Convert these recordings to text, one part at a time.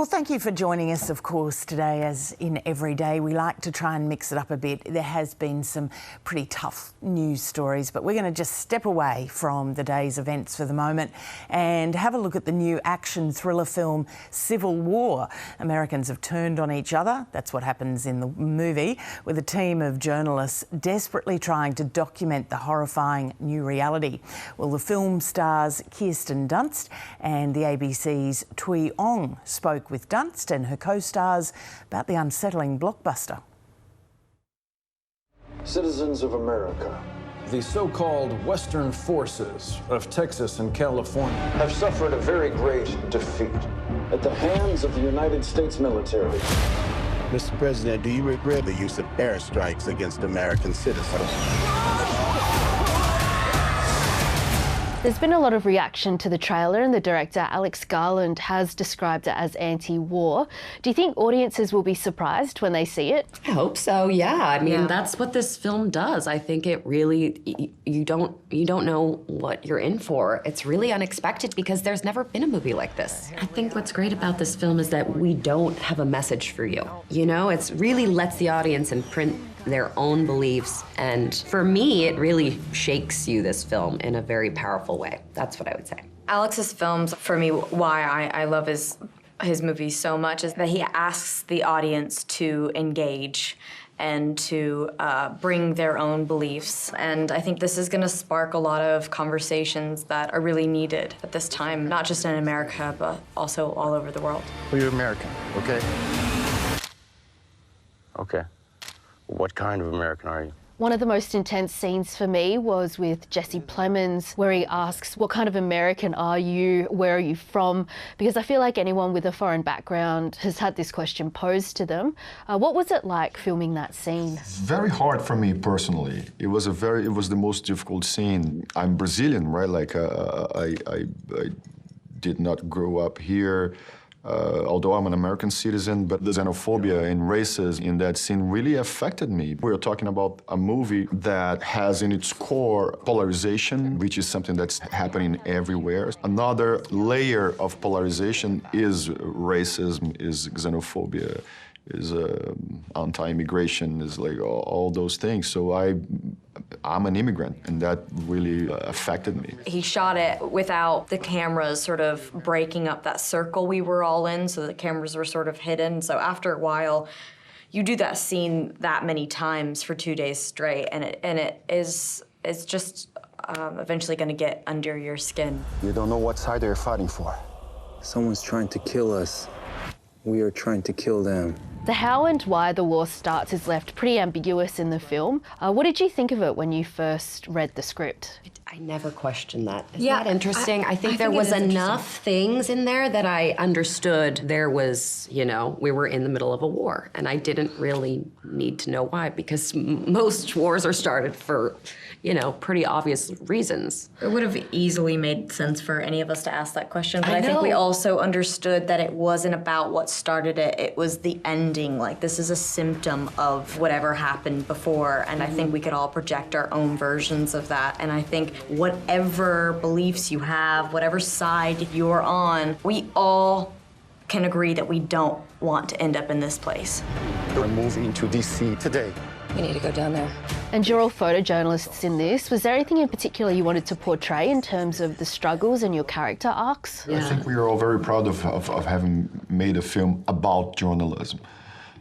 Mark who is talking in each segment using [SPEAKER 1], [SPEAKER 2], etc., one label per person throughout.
[SPEAKER 1] Well, thank you for joining us, of course, today. As in every day, we like to try and mix it up a bit. There has been some pretty tough news stories, but we're going to just step away from the day's events for the moment and have a look at the new action thriller film Civil War. Americans have turned on each other. That's what happens in the movie, with a team of journalists desperately trying to document the horrifying new reality. Well, the film stars Kirsten Dunst, and the ABC's Tui Ong spoke with Dunst and her co-stars about the unsettling blockbuster.
[SPEAKER 2] Citizens of America,
[SPEAKER 3] the so-called Western forces of Texas and California
[SPEAKER 2] have suffered a very great defeat at the hands of the United States military.
[SPEAKER 4] Mr. President, do you regret the use of airstrikes against American citizens?
[SPEAKER 5] There's been a lot of reaction to the trailer, and the director, Alex Garland, has described it as anti-war. Do you think audiences will be surprised when they see it?
[SPEAKER 6] I hope so, yeah. I mean, that's what this film does. I think it really, you don't know what you're in for. It's really unexpected because there's never been a movie like this. I think what's great about this film is that we don't have a message for you. You know, it really lets the audience imprint their own beliefs, and for me, it really shakes you, this film, in a very powerful way. That's what I would say.
[SPEAKER 7] Alex's films, for me, why I love his movies so much is that he asks the audience to engage and to bring their own beliefs. And I think this is gonna spark a lot of conversations that are really needed at this time, not just in America, but also all over the world.
[SPEAKER 4] Well, you're American, okay?
[SPEAKER 8] Okay. What kind of American are you?
[SPEAKER 5] One of the most intense scenes for me was with Jesse Plemons, where he asks, what kind of American are you? Where are you from? Because I feel like anyone with a foreign background has had this question posed to them. What was it like filming that scene?
[SPEAKER 9] Very hard for me personally. It was the most difficult scene. I'm Brazilian, right? Like I did not grow up here. Although I'm an American citizen, but the xenophobia and racism in that scene really affected me. We're talking about a movie that has in its core polarisation, which is something that's happening everywhere. Another layer of polarization is racism, is xenophobia, is anti-immigration, is like all those things. So I'm an immigrant, and that really affected me.
[SPEAKER 7] He shot it without the cameras sort of breaking up that circle we were all in, so the cameras were sort of hidden. So after a while, you do that scene that many times for 2 days straight, and it's just eventually gonna get under your skin.
[SPEAKER 2] You don't know what side they're fighting for. Someone's trying to kill us. We are trying to kill them.
[SPEAKER 5] The how and why the war starts is left pretty ambiguous in the film. What did you think of it when you first read the script?
[SPEAKER 6] I never questioned that. Isn't
[SPEAKER 7] Yeah,
[SPEAKER 6] that interesting? I think there was enough things in there that I understood there was, you know, we were in the middle of a war, and I didn't really need to know why, because most wars are started for, you know, pretty obvious reasons.
[SPEAKER 7] It would have easily made sense for any of us to ask that question, but I think we also understood that it wasn't about what started it, it was the ending. Like, this is a symptom of whatever happened before, and I think we could all project our own versions of that. And I think whatever beliefs you have, whatever side you're on, we all can agree that we don't want to end up in this place.
[SPEAKER 4] We're moving to DC today.
[SPEAKER 6] We need to go down there.
[SPEAKER 5] And you're all photojournalists in this. Was there anything in particular you wanted to portray in terms of the struggles and your character arcs?
[SPEAKER 9] I think we are all very proud of having made a film about journalism,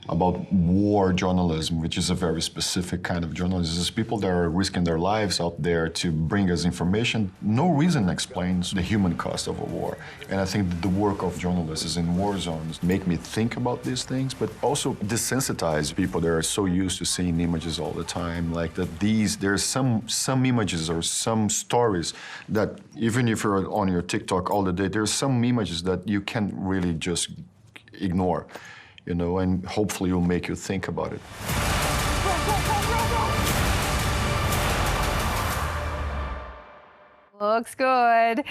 [SPEAKER 9] about war journalism, which is a very specific kind of journalism. It's people that are risking their lives out there to bring us information. No reason explains the human cost of a war. And I think that the work of journalists in war zones make me think about these things, but also desensitize people that are so used to seeing images all the time. Like that there's some images or some stories that even if you're on your TikTok all the day, there's some images that you can't really just ignore. You know, and hopefully it'll make you think about it.
[SPEAKER 10] Looks good.